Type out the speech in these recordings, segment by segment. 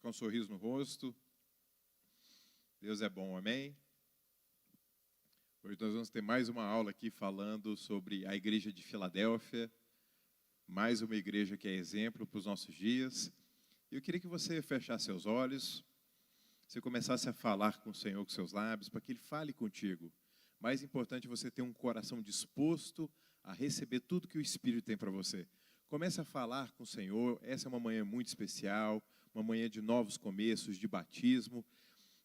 com um sorriso no rosto. Deus é bom, amém? Hoje nós vamos ter mais uma aula aqui falando sobre a igreja de Filadélfia, mais uma igreja que é exemplo para os nossos dias. Eu queria que você fechasse seus olhos, você começasse a falar com o Senhor com seus lábios, para que Ele fale contigo. Mais importante é você ter um coração disposto a receber tudo que o Espírito tem para você. Comece a falar com o Senhor. Essa é uma manhã muito especial, uma manhã de novos começos, de batismo,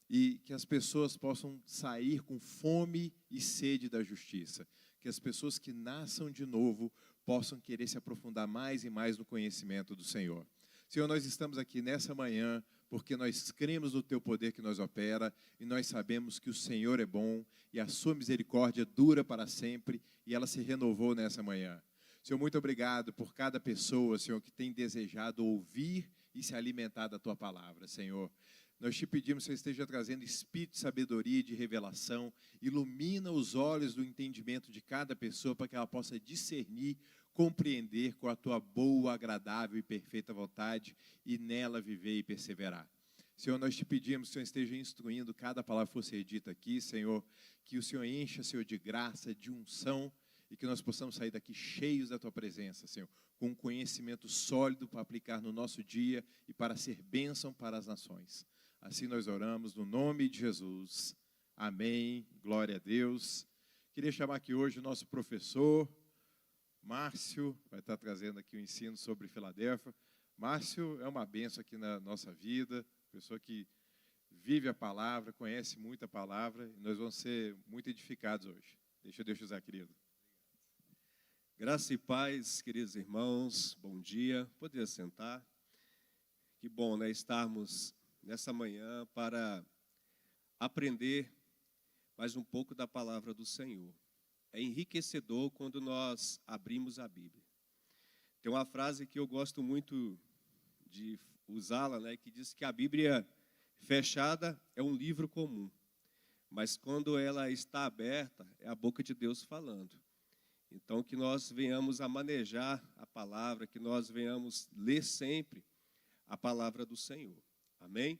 e que as pessoas possam sair com fome e sede da justiça. Que as pessoas que nasçam de novo possam querer se aprofundar mais e mais no conhecimento do Senhor. Senhor, nós estamos aqui nessa manhã porque nós cremos no Teu poder que nos opera e nós sabemos que o Senhor é bom e a Sua misericórdia dura para sempre e ela se renovou nessa manhã. Senhor, muito obrigado por cada pessoa, Senhor, que tem desejado ouvir e se alimentar da Tua palavra, Senhor. Nós te pedimos que Você esteja trazendo espírito de sabedoria e de revelação, ilumina os olhos do entendimento de cada pessoa para que ela possa discernir, compreender com a Tua boa, agradável e perfeita vontade e nela viver e perseverar. Senhor, nós te pedimos que o Senhor esteja instruindo cada palavra que for ser dita aqui, Senhor, que o Senhor encha, Senhor, de graça, de unção, e que nós possamos sair daqui cheios da Tua presença, Senhor, com um conhecimento sólido para aplicar no nosso dia e para ser bênção para as nações. Assim nós oramos no nome de Jesus. Amém. Glória a Deus. Queria chamar aqui hoje o nosso professor, Márcio, vai estar trazendo aqui o ensino sobre Filadélfia. Márcio é uma bênção aqui na nossa vida, pessoa que vive a palavra, conhece muito a palavra, e nós vamos ser muito edificados hoje. Deixa Deus te usar, querido. Graça e paz, queridos irmãos, bom dia. Poderia sentar. Que bom, né, estarmos nessa manhã para aprender mais um pouco da palavra do Senhor. É enriquecedor quando nós abrimos a Bíblia. Tem uma frase que eu gosto muito de usá-la, né, que diz que a Bíblia fechada é um livro comum, mas quando ela está aberta, é a boca de Deus falando. Então, que nós venhamos a manejar a palavra, que nós venhamos ler sempre a palavra do Senhor. Amém?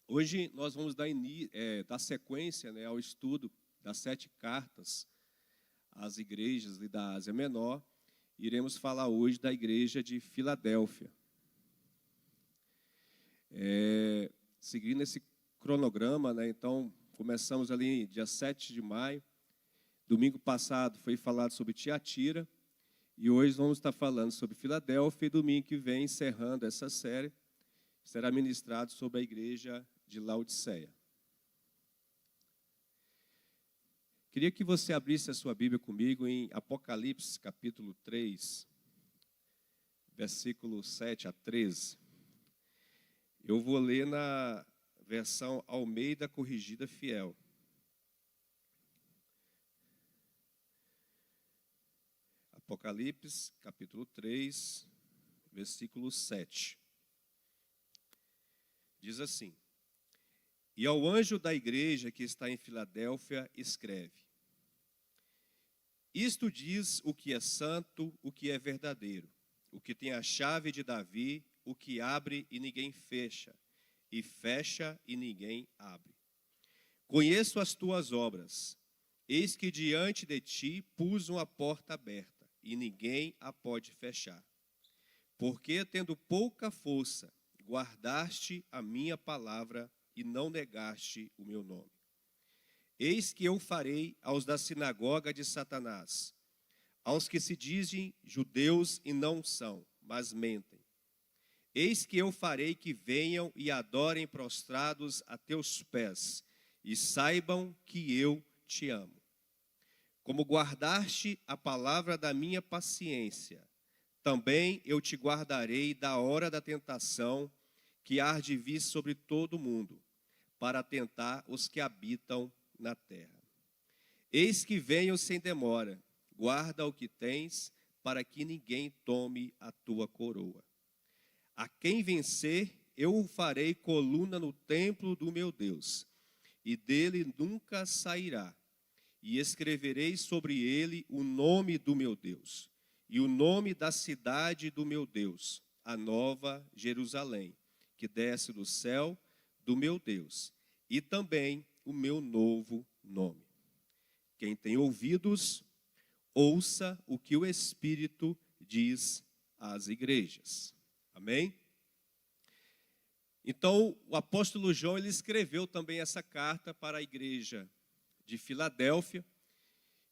Hoje nós vamos dar sequência, né, ao estudo das 7 cartas às igrejas da Ásia Menor. Iremos falar hoje da igreja de Filadélfia. Seguindo esse cronograma, né, então começamos ali dia 7 de maio. Domingo passado foi falado sobre Tiatira, e hoje vamos estar falando sobre Filadélfia, e domingo que vem, encerrando essa série, será ministrado sobre a igreja de Laodiceia. Queria que você abrisse a sua Bíblia comigo em Apocalipse, capítulo 3, versículo 7 a 13. Eu vou ler na versão Almeida Corrigida Fiel. Apocalipse, capítulo 3, versículo 7. Diz assim: E ao anjo da igreja que está em Filadélfia escreve: Isto diz o que é santo, o que é verdadeiro, o que tem a chave de Davi, o que abre e ninguém fecha, e fecha e ninguém abre. Conheço as tuas obras, eis que diante de ti pus uma porta aberta, e ninguém a pode fechar. Porque, tendo pouca força, guardaste a minha palavra e não negaste o meu nome. Eis que eu farei aos da sinagoga de Satanás, aos que se dizem judeus e não são, mas mentem. Eis que eu farei que venham e adorem prostrados a teus pés, e saibam que eu te amo. Como guardaste a palavra da minha paciência, também eu te guardarei da hora da tentação que há de vir sobre todo o mundo, para tentar os que habitam na terra. Eis que venho sem demora, guarda o que tens, para que ninguém tome a tua coroa. A quem vencer, eu o farei coluna no templo do meu Deus, e dele nunca sairá. E escreverei sobre ele o nome do meu Deus, e o nome da cidade do meu Deus, a nova Jerusalém, que que desce do céu, do meu Deus, e também o meu novo nome. Quem tem ouvidos, ouça o que o Espírito diz às igrejas. Amém? Então, o apóstolo João, ele escreveu também essa carta para a igreja de Filadélfia.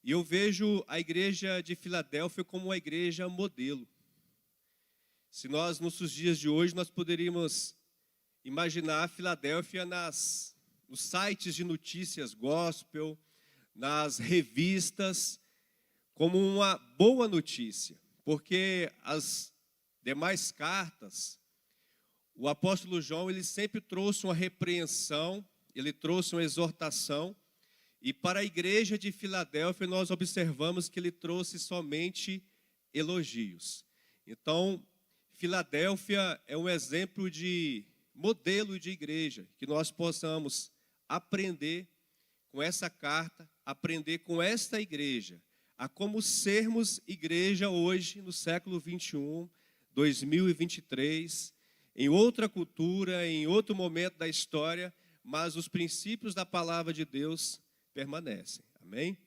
E eu vejo a igreja de Filadélfia como uma igreja modelo. Se nós, nos dias de hoje, nós poderíamos imaginar a Filadélfia nos sites de notícias gospel, nas revistas, como uma boa notícia. Porque as demais cartas, o apóstolo João, ele sempre trouxe uma repreensão, ele trouxe uma exortação, e para a igreja de Filadélfia nós observamos que ele trouxe somente elogios. Então, Filadélfia é um exemplo de modelo de igreja, que nós possamos aprender com essa carta, aprender com esta igreja, a como sermos igreja hoje, no século 21, 2023, em outra cultura, em outro momento da história, mas os princípios da palavra de Deus permanecem. Amém?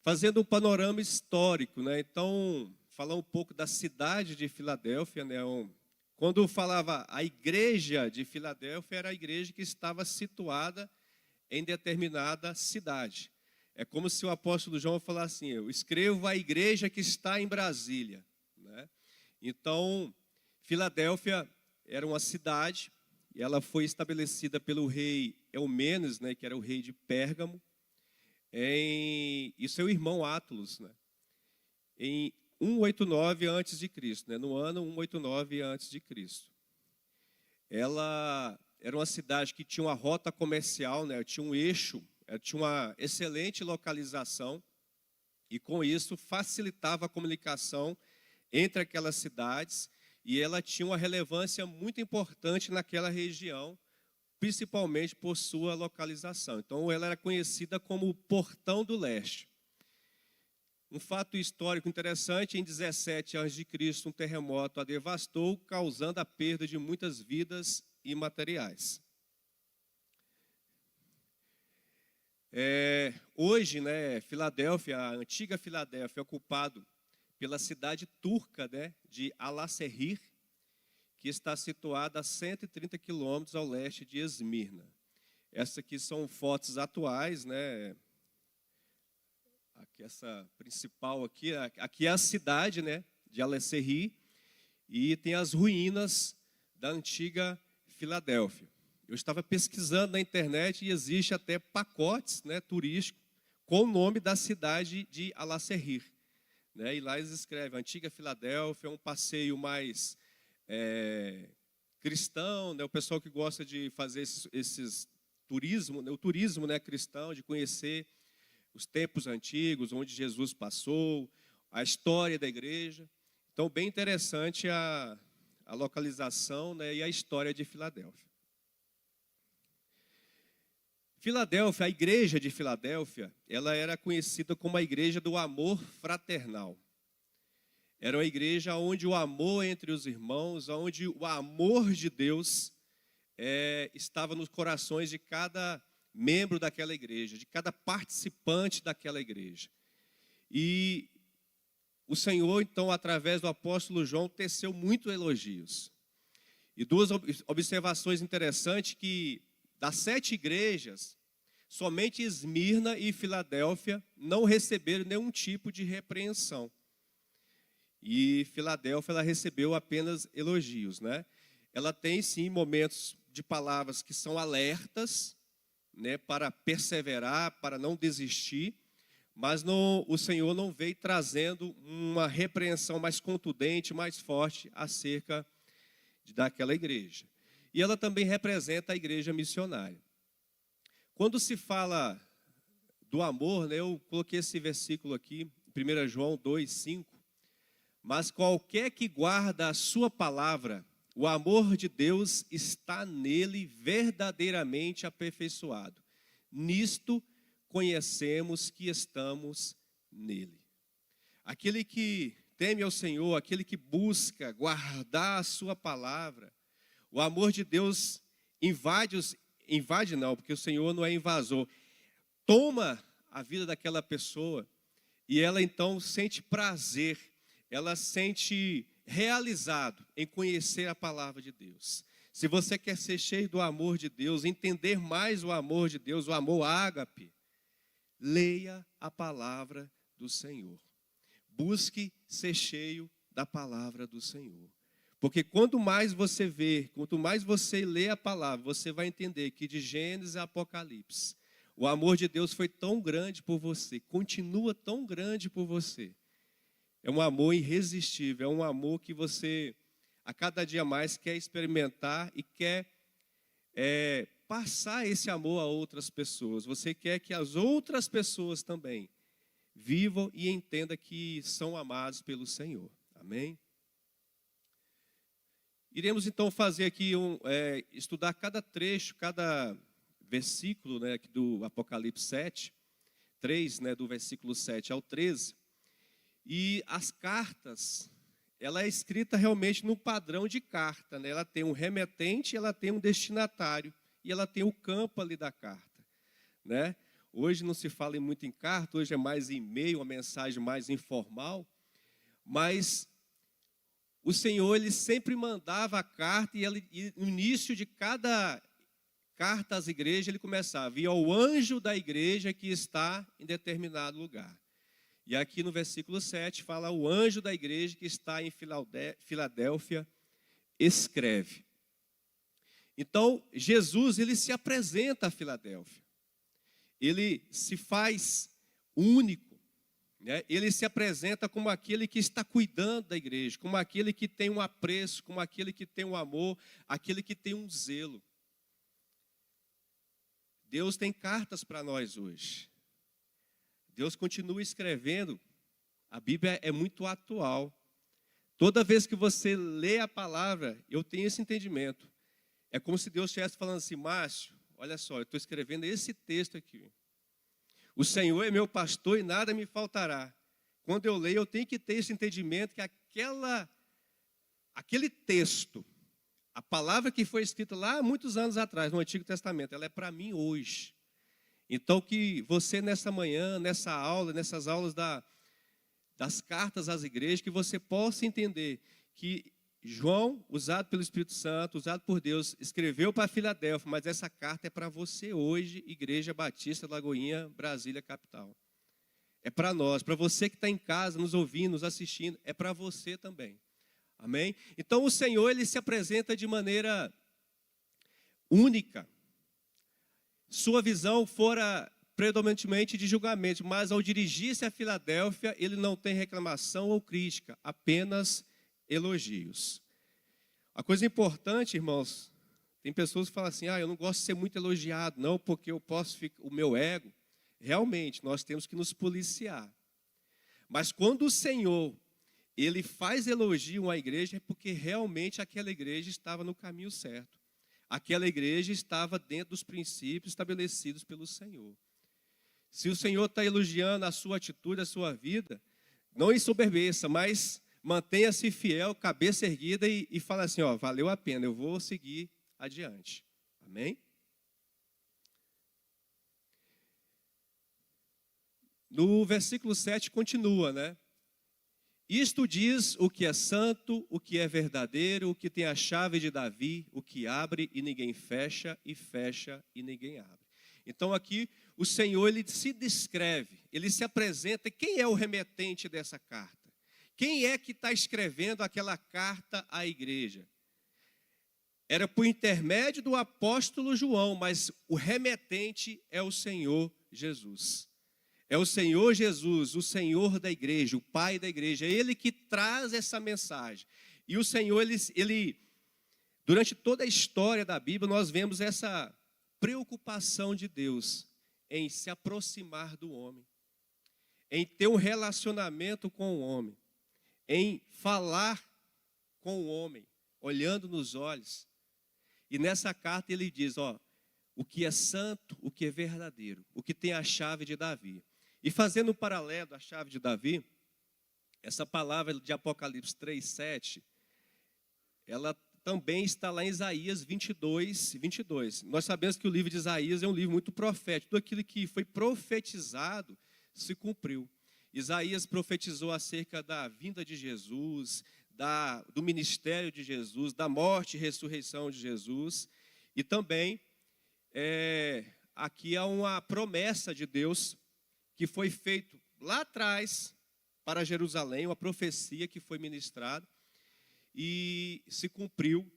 Fazendo um panorama histórico, né? Então, falar um pouco da cidade de Filadélfia, né? Quando falava a igreja de Filadélfia, era a igreja que estava situada em determinada cidade. É como se o apóstolo João falasse assim: eu escrevo a igreja que está em Brasília, né? Então, Filadélfia era uma cidade, e ela foi estabelecida pelo rei Eumenes, né, que era o rei de Pérgamo, e seu irmão Átulos, né, em 189 a.C., né, no ano 189 a.C. Ela era uma cidade que tinha uma rota comercial, né, tinha um eixo, tinha uma excelente localização, e com isso facilitava a comunicação entre aquelas cidades, e ela tinha uma relevância muito importante naquela região, principalmente por sua localização. Então, ela era conhecida como o Portão do Leste. Um fato histórico interessante: em 17 a.C., um terremoto a devastou, causando a perda de muitas vidas e materiais. Hoje, né, Filadélfia, a antiga Filadélfia, é ocupado pela cidade turca, né, de Alaşehir, que está situada a 130 quilômetros ao leste de Esmirna. Essas aqui são fotos atuais, né? Aqui, essa principal aqui é a cidade, né, de Alaşehir, e tem as ruínas da antiga Filadélfia. Eu estava pesquisando na internet e existe até pacotes, né, turísticos com o nome da cidade de Alaşehir. Né, e lá eles escrevem Antiga Filadélfia, um passeio mais cristão, né, o pessoal que gosta de fazer esses turismo, né, o turismo, né, cristão, de conhecer os tempos antigos, onde Jesus passou, a história da igreja. Então, bem interessante a localização, né, e a história de Filadélfia. Filadélfia, a igreja de Filadélfia, ela era conhecida como a igreja do amor fraternal. Era uma igreja onde o amor entre os irmãos, onde o amor de Deus estava nos corações de cada membro daquela igreja, de cada participante daquela igreja. E o Senhor, então, através do apóstolo João, teceu muitos elogios. E duas observações interessantes: que das 7 igrejas, somente Esmirna e Filadélfia não receberam nenhum tipo de repreensão. E Filadélfia, ela recebeu apenas elogios, né? Ela tem, sim, momentos de palavras que são alertas, né, para perseverar, para não desistir, mas o Senhor não veio trazendo uma repreensão mais contundente, mais forte acerca daquela igreja. E ela também representa a igreja missionária. Quando se fala do amor, né, eu coloquei esse versículo aqui, 1 João 2:5. Mas qualquer que guarda a sua palavra, o amor de Deus está nele verdadeiramente aperfeiçoado. Nisto conhecemos que estamos nele. Aquele que teme ao Senhor, aquele que busca guardar a sua palavra, o amor de Deus invade não, porque o Senhor não é invasor, toma a vida daquela pessoa e ela então sente prazer, ela sente realizado em conhecer a palavra de Deus. Se você quer ser cheio do amor de Deus, entender mais o amor de Deus, o amor ágape, leia a palavra do Senhor. Busque ser cheio da palavra do Senhor. Porque quanto mais você vê, quanto mais você lê a palavra, você vai entender que de Gênesis a Apocalipse, o amor de Deus foi tão grande por você, continua tão grande por você. É um amor irresistível, é um amor que você, a cada dia mais, quer experimentar e quer passar esse amor a outras pessoas. Você quer que as outras pessoas também vivam e entendam que são amados pelo Senhor. Amém? Iremos então fazer aqui, estudar cada trecho, cada versículo, né, aqui do Apocalipse 7, 3, né, do versículo 7 ao 13. E as cartas, ela é escrita realmente no padrão de carta, né? Ela tem um remetente, ela tem um destinatário e ela tem o campo ali da carta, né? Hoje não se fala muito em carta, hoje é mais e-mail, uma mensagem mais informal, mas o Senhor, ele sempre mandava a carta e no início de cada carta às igrejas, ele começava: e ao anjo da igreja que está em determinado lugar. E aqui no versículo 7 fala: o anjo da igreja que está em Filadélfia escreve. Então, Jesus, ele se apresenta a Filadélfia. Ele se faz único, né? Ele se apresenta como aquele que está cuidando da igreja, como aquele que tem um apreço, como aquele que tem um amor, aquele que tem um zelo. Deus tem cartas para nós hoje. Deus continua escrevendo. A Bíblia é muito atual. Toda vez que você lê a palavra, eu tenho esse entendimento. É como se Deus estivesse falando assim: Márcio, olha só, eu estou escrevendo esse texto aqui. O Senhor é meu pastor e nada me faltará. Quando eu leio, eu tenho que ter esse entendimento que aquele texto, a palavra que foi escrita lá há muitos anos atrás, no Antigo Testamento, ela é para mim hoje. Então, que você nessa manhã, nessa aula, nessas aulas das cartas às igrejas, que você possa entender que João, usado pelo Espírito Santo, usado por Deus, escreveu para Filadélfia, mas essa carta é para você hoje, Igreja Batista Lagoinha, Brasília, capital. É para nós, para você que está em casa, nos ouvindo, nos assistindo, é para você também. Amém? Então, o Senhor, ele se apresenta de maneira única. Sua visão fora predominantemente de julgamento, mas ao dirigir-se a Filadélfia, ele não tem reclamação ou crítica, apenas elogios. A coisa importante, irmãos, tem pessoas que falam assim: eu não gosto de ser muito elogiado, não, porque eu posso ficar, o meu ego. Realmente, nós temos que nos policiar. Mas quando o Senhor, ele faz elogio à igreja, é porque realmente aquela igreja estava no caminho certo. Aquela igreja estava dentro dos princípios estabelecidos pelo Senhor. Se o Senhor está elogiando a sua atitude, a sua vida, não ensoberbeça, mas mantenha-se fiel, cabeça erguida e fala assim: valeu a pena, eu vou seguir adiante. Amém? No versículo 7 continua, né? Isto diz o que é santo, o que é verdadeiro, o que tem a chave de Davi, o que abre e ninguém fecha, e fecha e ninguém abre. Então aqui o Senhor, ele se descreve, ele se apresenta. Quem é o remetente dessa carta? Quem é que está escrevendo aquela carta à igreja? Era por intermédio do apóstolo João, mas o remetente é o Senhor Jesus. É o Senhor Jesus, o Senhor da igreja, o Pai da igreja. É Ele que traz essa mensagem. E o Senhor, ele durante toda a história da Bíblia, nós vemos essa preocupação de Deus em se aproximar do homem, em ter um relacionamento com o homem, em falar com o homem, olhando nos olhos. E nessa carta ele diz, o que é santo, o que é verdadeiro, o que tem a chave de Davi. E fazendo um paralelo à chave de Davi, essa palavra de Apocalipse 3:7, ela também está lá em Isaías 22:22. Nós sabemos que o livro de Isaías é um livro muito profético. Tudo aquilo que foi profetizado se cumpriu. Isaías profetizou acerca da vinda de Jesus, do ministério de Jesus, da morte e ressurreição de Jesus. E também, aqui há uma promessa de Deus que foi feita lá atrás para Jerusalém, uma profecia que foi ministrada e se cumpriu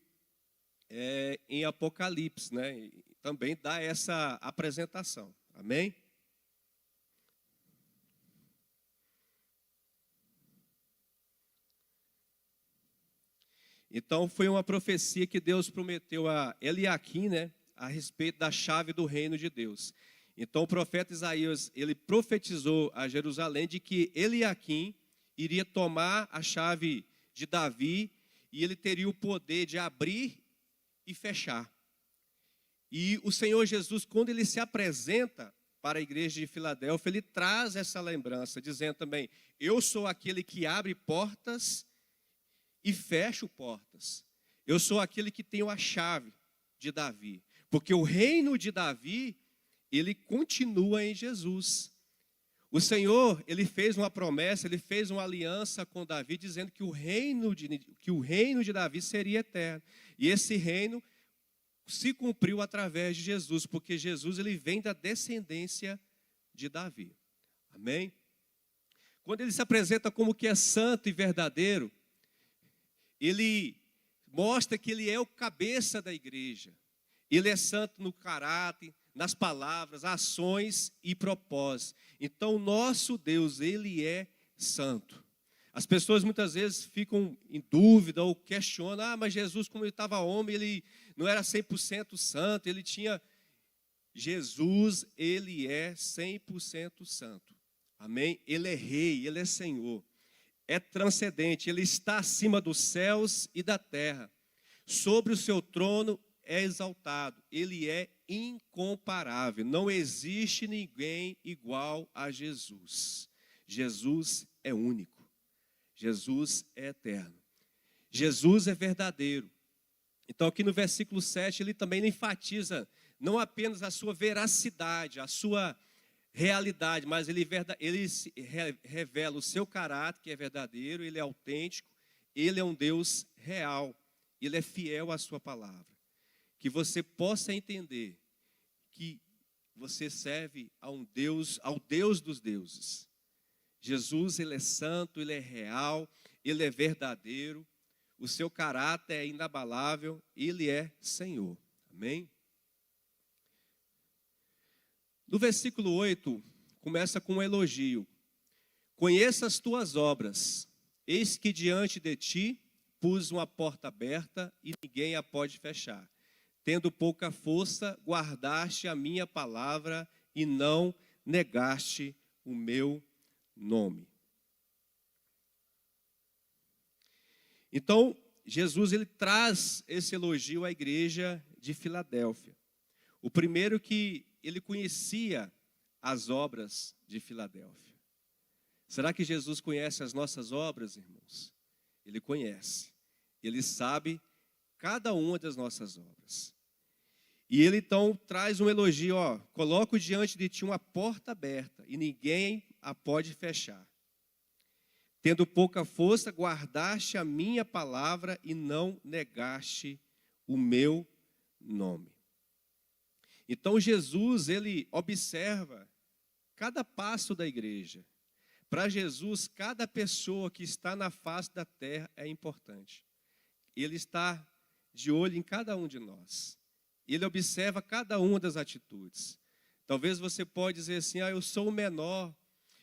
em Apocalipse, né? E também dá essa apresentação. Amém? Então, foi uma profecia que Deus prometeu a Eliaquim, né, a respeito da chave do reino de Deus. Então, o profeta Isaías, ele profetizou a Jerusalém de que Eliaquim iria tomar a chave de Davi e ele teria o poder de abrir e fechar. E o Senhor Jesus, quando ele se apresenta para a igreja de Filadélfia, ele traz essa lembrança, dizendo também: eu sou aquele que abre portas e fecho portas. Eu sou aquele que tem a chave de Davi. Porque o reino de Davi, ele continua em Jesus. O Senhor, ele fez uma promessa, ele fez uma aliança com Davi, dizendo que o reino de Davi seria eterno. E esse reino se cumpriu através de Jesus, porque Jesus, ele vem da descendência de Davi. Amém? Quando ele se apresenta como que é santo e verdadeiro, ele mostra que ele é o cabeça da igreja. Ele é santo no caráter, nas palavras, ações e propósitos. Então, o nosso Deus, ele é santo. As pessoas muitas vezes ficam em dúvida ou questionam: mas Jesus, como ele estava homem, ele não era 100% santo, ele tinha... Jesus, ele é 100% santo. Amém? Ele é rei, ele é Senhor. É transcendente, ele está acima dos céus e da terra. Sobre o seu trono é exaltado, ele é incomparável. Não existe ninguém igual a Jesus. Jesus é único. Jesus é eterno. Jesus é verdadeiro. Então aqui no versículo 7, ele também enfatiza não apenas a sua veracidade, a sua realidade, mas ele revela o seu caráter, que é verdadeiro, ele é autêntico, ele é um Deus real, ele é fiel à sua palavra. Que você possa entender que você serve a um Deus, ao Deus dos deuses. Jesus, ele é santo, ele é real, ele é verdadeiro, o seu caráter é inabalável, ele é Senhor. Amém? No versículo 8, começa com um elogio. Conheça as tuas obras, eis que diante de ti pus uma porta aberta e ninguém a pode fechar. Tendo pouca força, guardaste a minha palavra e não negaste o meu nome. Então, Jesus, ele traz esse elogio à igreja de Filadélfia. O primeiro, que ele conhecia as obras de Filadélfia. Será que Jesus conhece as nossas obras, irmãos? Ele conhece. Ele sabe cada uma das nossas obras. E ele então traz um elogio: coloco diante de ti uma porta aberta e ninguém a pode fechar. Tendo pouca força, guardaste a minha palavra e não negaste o meu nome. Então Jesus, ele observa cada passo da igreja. Para Jesus, cada pessoa que está na face da terra é importante. Ele está de olho em cada um de nós. Ele observa cada uma das atitudes. Talvez você pode dizer assim: eu sou o menor,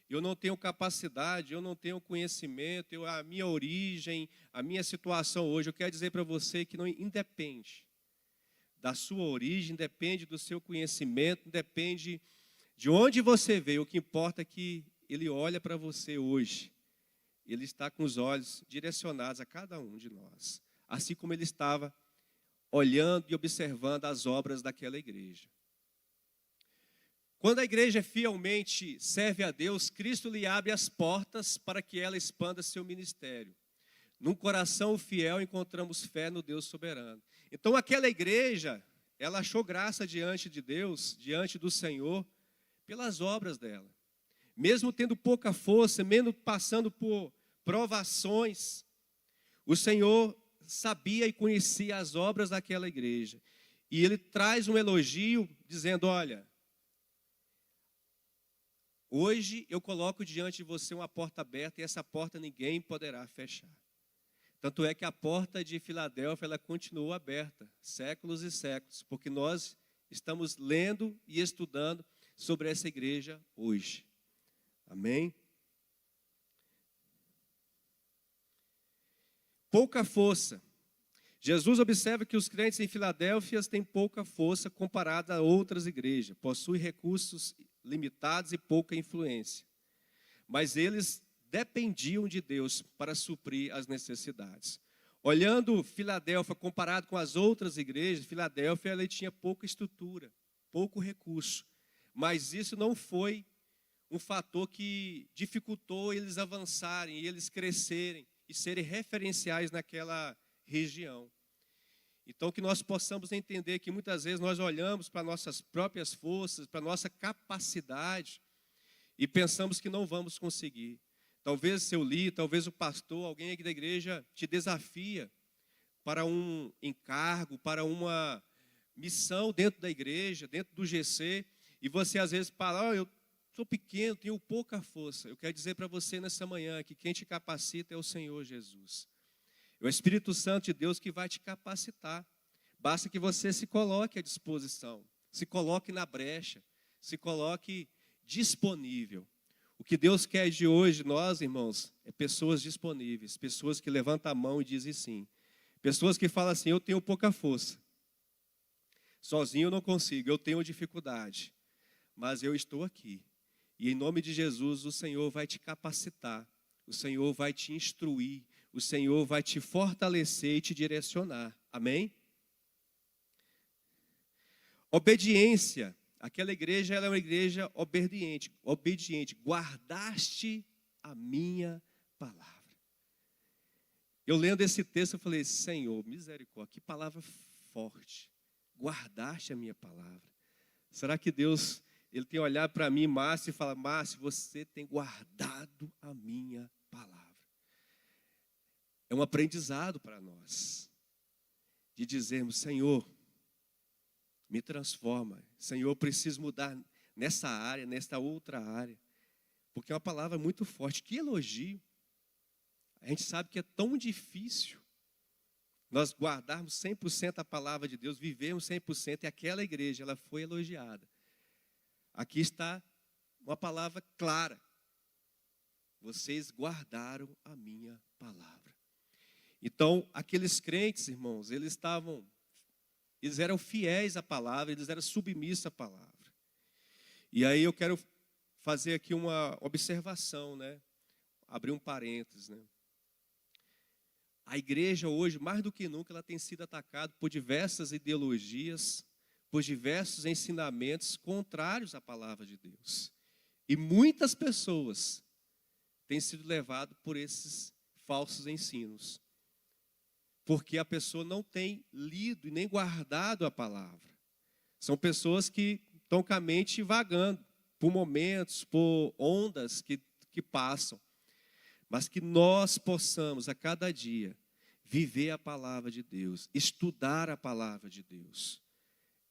eu não tenho capacidade, eu não tenho conhecimento, a minha origem, a minha situação hoje. Eu quero dizer para você que não independe da sua origem, depende do seu conhecimento, depende de onde você veio. O que importa é que ele olha para você hoje. Ele está com os olhos direcionados a cada um de nós. Assim como ele estava olhando e observando as obras daquela igreja. Quando a igreja fielmente serve a Deus, Cristo lhe abre as portas para que ela expanda seu ministério. Num coração fiel encontramos fé no Deus soberano. Então aquela igreja, ela achou graça diante de Deus, diante do Senhor, pelas obras dela. Mesmo tendo pouca força, mesmo passando por provações, o Senhor sabia e conhecia as obras daquela igreja. E Ele traz um elogio dizendo, olha, hoje eu coloco diante de você uma porta aberta e essa porta ninguém poderá fechar. Tanto é que a porta de Filadélfia, ela continuou aberta, séculos e séculos, porque nós estamos lendo e estudando sobre essa igreja hoje. Amém? Pouca força. Jesus observa que os crentes em Filadélfia têm pouca força comparada a outras igrejas, possuem recursos limitados e pouca influência. Mas eles dependiam de Deus para suprir as necessidades. Olhando Filadélfia comparado com as outras igrejas, Filadélfia ela tinha pouca estrutura, pouco recurso. Mas isso não foi um fator que dificultou eles avançarem, eles crescerem e serem referenciais naquela região. Então, que nós possamos entender que muitas vezes nós olhamos para nossas próprias forças, para nossa capacidade e pensamos que não vamos conseguir. Talvez seu líder, talvez o pastor, alguém aqui da igreja te desafia para um encargo, para uma missão dentro da igreja, dentro do GC, e você às vezes fala, eu sou pequeno, tenho pouca força. Eu quero dizer para você nessa manhã que quem te capacita é o Senhor Jesus. É o Espírito Santo de Deus que vai te capacitar. Basta que você se coloque à disposição, se coloque na brecha, se coloque disponível. O que Deus quer de hoje, nós, irmãos, é pessoas disponíveis, pessoas que levantam a mão e dizem sim. Pessoas que falam assim, eu tenho pouca força. Sozinho eu não consigo, eu tenho dificuldade. Mas eu estou aqui. E em nome de Jesus, o Senhor vai te capacitar. O Senhor vai te instruir. O Senhor vai te fortalecer e te direcionar. Amém? Obediência. Aquela igreja ela é uma igreja obediente. Guardaste a minha palavra. Eu lendo esse texto, eu falei, Senhor, misericórdia, que palavra forte. Guardaste a minha palavra. Será que Deus, Ele tem olhado para mim, Márcio, e fala, Márcio, você tem guardado a minha palavra. É um aprendizado para nós. De dizermos, Senhor, me transforma. Senhor, eu preciso mudar nessa área, nesta outra área. Porque é uma palavra muito forte. Que elogio. A gente sabe que é tão difícil nós guardarmos 100% a palavra de Deus, vivermos 100%, e aquela igreja, ela foi elogiada. Aqui está uma palavra clara. Vocês guardaram a minha palavra. Então, aqueles crentes, irmãos, eles eram fiéis à palavra, eles eram submissos à palavra. E aí eu quero fazer aqui uma observação, né? Abrir um parênteses, né? A igreja hoje, mais do que nunca, ela tem sido atacada por diversas ideologias, por diversos ensinamentos contrários à palavra de Deus. E muitas pessoas têm sido levadas por esses falsos ensinos. Porque a pessoa não tem lido e nem guardado a palavra. São pessoas que estão com a mente vagando por momentos, por ondas que passam. Mas que nós possamos, a cada dia, viver a palavra de Deus, estudar a palavra de Deus.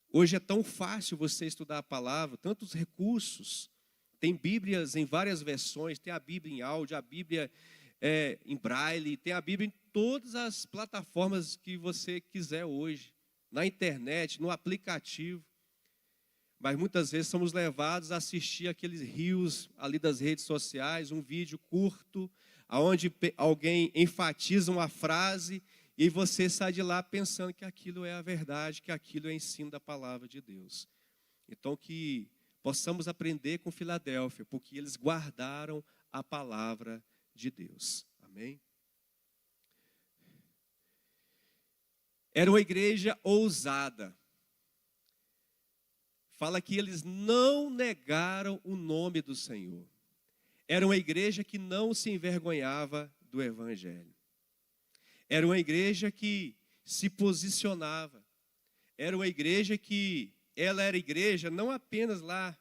Hoje é tão fácil você estudar a palavra, tantos recursos. Tem Bíblias em várias versões, tem a Bíblia em áudio, a Bíblia em braille, tem a Bíblia em todas as plataformas que você quiser hoje, na internet, no aplicativo. Mas muitas vezes somos levados a assistir aqueles rios ali das redes sociais, um vídeo curto, onde alguém enfatiza uma frase e você sai de lá pensando que aquilo é a verdade, que aquilo é o ensino da palavra de Deus. Então que possamos aprender com Filadélfia, porque eles guardaram a palavra de Deus. Amém? Era uma igreja ousada. fala que eles não negaram o nome do Senhor. Era uma igreja que não se envergonhava do evangelho. Era uma igreja que se posicionava. Era uma igreja que, ela era igreja não apenas lá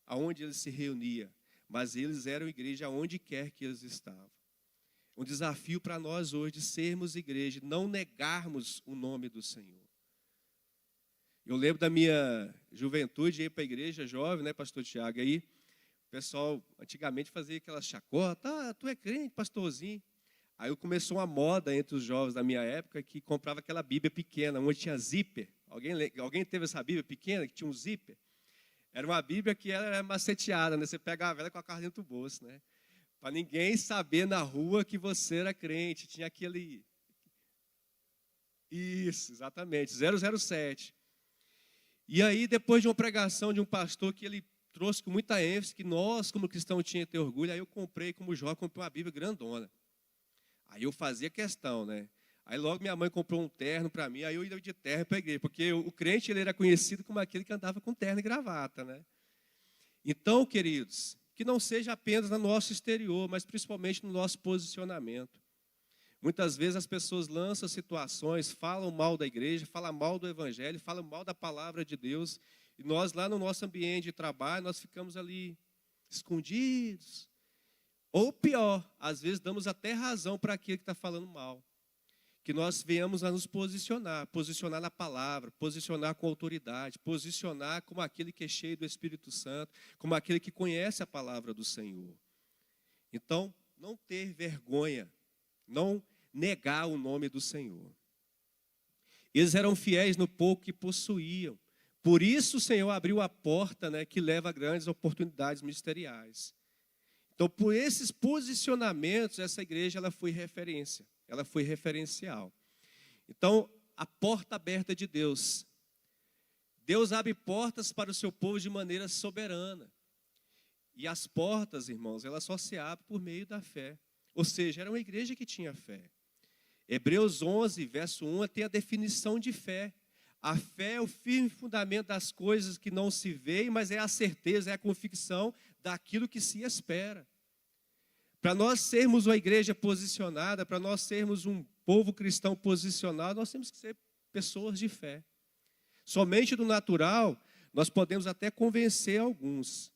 onde eles se reuniam, mas eles eram igreja onde quer que eles estavam. Um desafio para nós hoje de sermos igreja, não negarmos o nome do Senhor. Eu lembro da minha juventude, ir para a igreja jovem, né, pastor Tiago, aí o pessoal antigamente fazia aquela chacota, tu é crente, pastorzinho. Aí começou uma moda entre os jovens da minha época que comprava aquela Bíblia pequena, onde tinha zíper. Alguém teve essa Bíblia pequena que tinha um zíper? Era uma Bíblia que era maceteada, né? Você pegava ela com a cara dentro do bolso, né? Para ninguém saber na rua que você era crente. Tinha aquele... Isso, exatamente, 007. E aí, depois de uma pregação de um pastor que ele trouxe com muita ênfase, que nós, como cristãos, tínhamos que ter orgulho, aí eu comprei, como jovem, comprei uma Bíblia grandona. Aí eu fazia questão, né? Aí logo minha mãe comprou um terno para mim, aí eu ia de terno para a igreja, porque o crente ele era conhecido como aquele que andava com terno e gravata, né? Então, queridos, que não seja apenas no nosso exterior, mas principalmente no nosso posicionamento. Muitas vezes as pessoas lançam situações, falam mal da igreja, falam mal do evangelho, falam mal da palavra de Deus, e nós lá no nosso ambiente de trabalho, nós ficamos ali escondidos. Ou pior, às vezes damos até razão para aquele que está falando mal. Que nós venhamos a nos posicionar na palavra, posicionar com autoridade, posicionar como aquele que é cheio do Espírito Santo, como aquele que conhece a palavra do Senhor. Então, não ter vergonha, não negar o nome do Senhor. Eles eram fiéis no pouco que possuíam. Por isso o Senhor abriu a porta, né, que leva a grandes oportunidades ministeriais. Então, por esses posicionamentos, essa igreja ela foi referência. Ela foi referencial. Então, a porta aberta de Deus. Deus abre portas para o seu povo de maneira soberana. E as portas, irmãos, elas só se abrem por meio da fé. Ou seja, era uma igreja que tinha fé. Hebreus 11, verso 1, tem a definição de fé. A fé é o firme fundamento das coisas que não se veem, mas é a certeza, é a convicção daquilo que se espera. Para nós sermos uma igreja posicionada, para nós sermos um povo cristão posicionado, nós temos que ser pessoas de fé. Somente do natural, nós podemos até convencer alguns,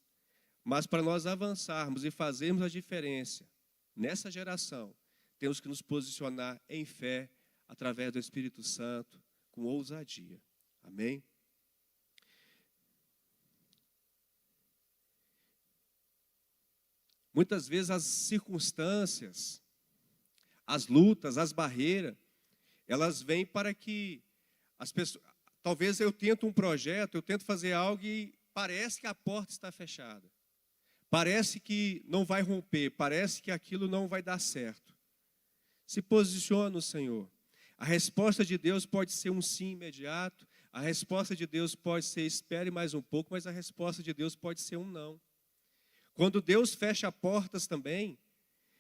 mas para nós avançarmos e fazermos a diferença nessa geração, temos que nos posicionar em fé, através do Espírito Santo, com ousadia. Amém? Muitas vezes as circunstâncias, as lutas, as barreiras, elas vêm para que as pessoas... Talvez eu tento um projeto, eu tento fazer algo e parece que a porta está fechada. Parece que não vai romper, parece que aquilo não vai dar certo. Se posiciona no Senhor. A resposta de Deus pode ser um sim imediato, a resposta de Deus pode ser espere mais um pouco, mas a resposta de Deus pode ser um não. Quando Deus fecha portas também,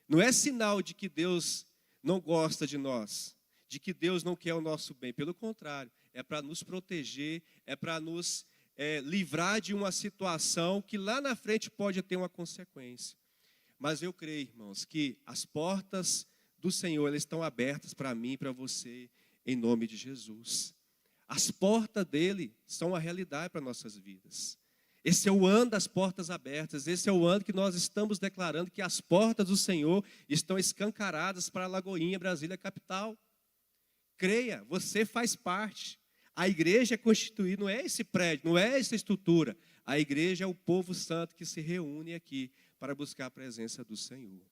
não é sinal de que Deus não gosta de nós, de que Deus não quer o nosso bem. Pelo contrário, é para nos proteger, é para nos livrar de uma situação que lá na frente pode ter uma consequência. Mas eu creio, irmãos, que as portas do Senhor elas estão abertas para mim e para você, em nome de Jesus. As portas dele são a realidade para nossas vidas. Esse é o ano das portas abertas, esse é o ano que nós estamos declarando que as portas do Senhor estão escancaradas para a Lagoinha, Brasília, capital. Creia, você faz parte. A igreja é constituída, não é esse prédio, não é essa estrutura. A igreja é o povo santo que se reúne aqui para buscar a presença do Senhor.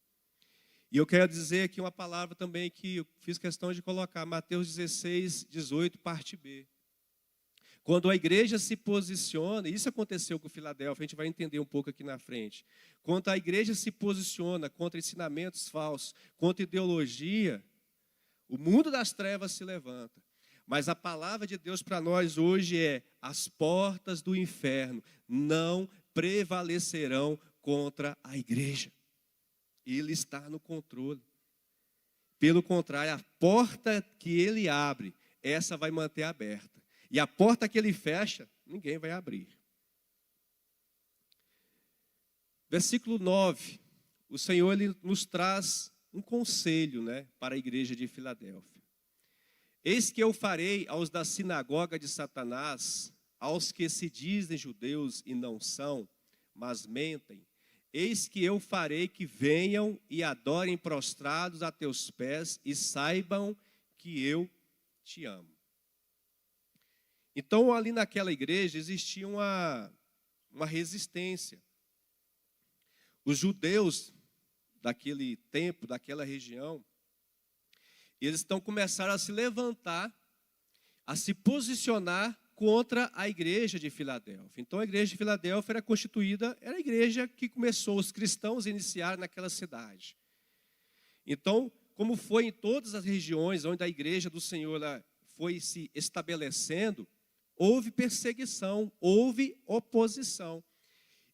E eu quero dizer aqui uma palavra também que eu fiz questão de colocar, Mateus 16, 18, parte B. Quando a igreja se posiciona, isso aconteceu com Filadélfia, a gente vai entender um pouco aqui na frente. Quando a igreja se posiciona contra ensinamentos falsos, contra ideologia, o mundo das trevas se levanta. Mas a palavra de Deus para nós hoje é: as portas do inferno não prevalecerão contra a igreja. Ele está no controle. Pelo contrário, a porta que ele abre, essa vai manter aberta. E a porta que ele fecha, ninguém vai abrir. Versículo 9, o Senhor ele nos traz um conselho, para a igreja de Filadélfia. Eis que eu farei aos da sinagoga de Satanás, aos que se dizem judeus e não são, mas mentem, eis que eu farei que venham e adorem prostrados a teus pés e saibam que eu te amo. Então, ali naquela igreja existia uma resistência. Os judeus daquele tempo, daquela região, eles começaram a se levantar, a se posicionar contra a igreja de Filadélfia. Então, a igreja de Filadélfia era a igreja que começou, os cristãos iniciaram naquela cidade. Então, como foi em todas as regiões onde a igreja do Senhor ela foi se estabelecendo, houve perseguição, houve oposição.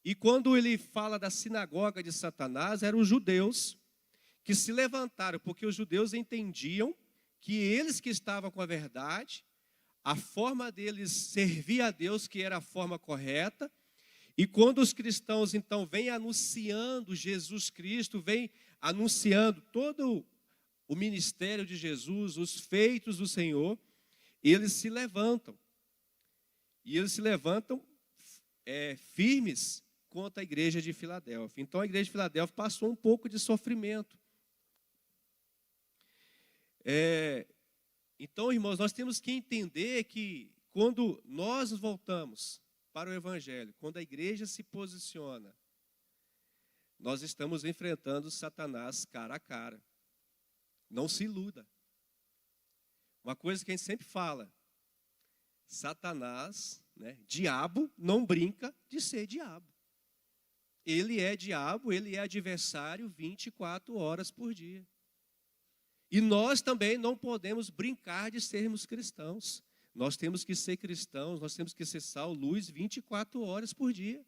E quando ele fala da sinagoga de Satanás, eram os judeus que se levantaram, porque os judeus entendiam que eles que estavam com a verdade, a forma deles servir a Deus, que era a forma correta, e quando os cristãos, então, vêm anunciando Jesus Cristo, vêm anunciando todo o ministério de Jesus, os feitos do Senhor, eles se levantam. E eles se levantam firmes contra a igreja de Filadélfia. Então, a igreja de Filadélfia passou um pouco de sofrimento. Então, irmãos, nós temos que entender que quando nós nos voltamos para o Evangelho, quando a igreja se posiciona, nós estamos enfrentando Satanás cara a cara. Não se iluda. Uma coisa que a gente sempre fala, Satanás, diabo, não brinca de ser diabo. Ele é diabo, ele é adversário 24 horas por dia. E nós também não podemos brincar de sermos cristãos. Nós temos que ser cristãos, nós temos que ser sal, luz 24 horas por dia.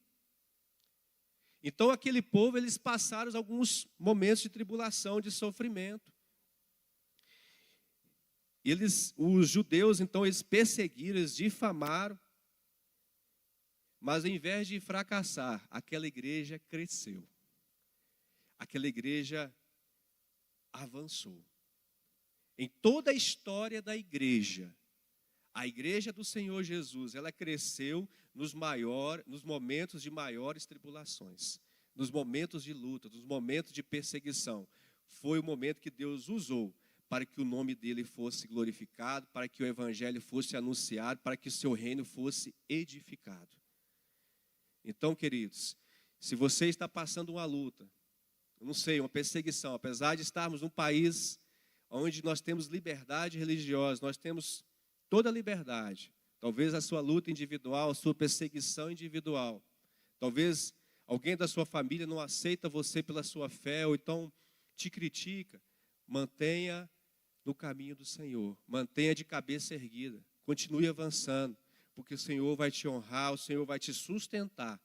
Então, aquele povo, eles passaram alguns momentos de tribulação, de sofrimento. Os judeus, então, eles perseguiram, eles difamaram. Mas, ao invés de fracassar, aquela igreja cresceu. Aquela igreja avançou. Em toda a história da igreja, a igreja do Senhor Jesus, ela cresceu nos momentos de maiores tribulações, nos momentos de luta, nos momentos de perseguição. Foi o momento que Deus usou para que o nome dele fosse glorificado, para que o evangelho fosse anunciado, para que o seu reino fosse edificado. Então, queridos, se você está passando uma luta, eu não sei, uma perseguição, apesar de estarmos num país onde nós temos liberdade religiosa, nós temos toda a liberdade. Talvez a sua luta individual, a sua perseguição individual. Talvez alguém da sua família não aceita você pela sua fé, ou então te critica. Mantenha no caminho do Senhor. Mantenha de cabeça erguida. Continue avançando, porque o Senhor vai te honrar, o Senhor vai te sustentar.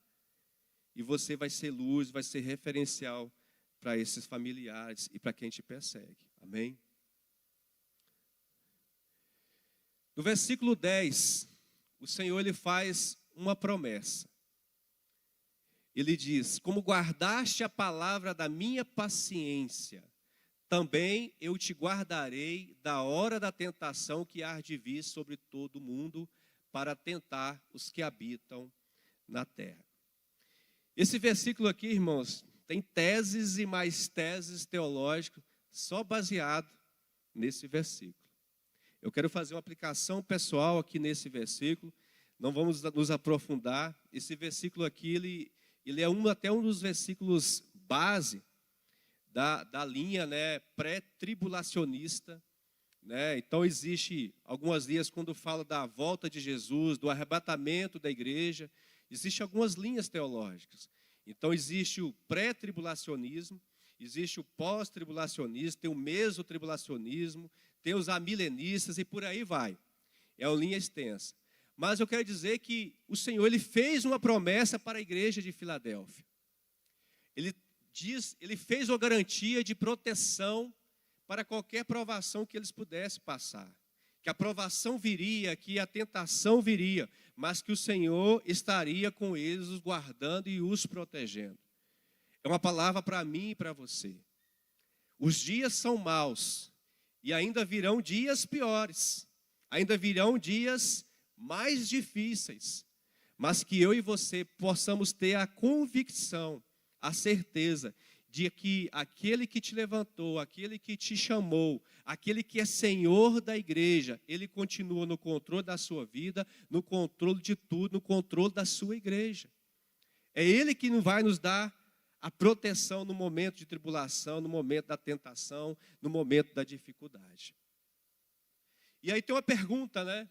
E você vai ser luz, vai ser referencial para esses familiares e para quem te persegue. Amém? No versículo 10, o Senhor ele faz uma promessa. Ele diz: como guardaste a palavra da minha paciência, também eu te guardarei da hora da tentação que há de vir sobre todo o mundo, para tentar os que habitam na terra. Esse versículo aqui, irmãos, tem teses e mais teses teológicas, só baseado nesse versículo. Eu quero fazer uma aplicação pessoal aqui nesse versículo, não vamos nos aprofundar. Esse versículo aqui, ele é até um dos versículos base da linha pré-tribulacionista. Então, existe algumas linhas quando fala da volta de Jesus, do arrebatamento da igreja, existem algumas linhas teológicas. Então, existe o pré-tribulacionismo, existe o pós-tribulacionismo, tem o mesotribulacionismo, tem os amilenistas e por aí vai. É uma linha extensa. Mas eu quero dizer que o Senhor ele fez uma promessa para a igreja de Filadélfia. Ele fez uma garantia de proteção para qualquer provação que eles pudessem passar. Que a provação viria, que a tentação viria, mas que o Senhor estaria com eles, os guardando e os protegendo. É uma palavra para mim e para você. Os dias são maus e ainda virão dias piores. Ainda virão dias mais difíceis. Mas que eu e você possamos ter a convicção, a certeza de que aquele que te levantou, aquele que te chamou, aquele que é Senhor da igreja, Ele continua no controle da sua vida, no controle de tudo, no controle da sua igreja. É Ele que não vai nos dar a proteção no momento de tribulação, no momento da tentação, no momento da dificuldade. E aí tem uma pergunta, né?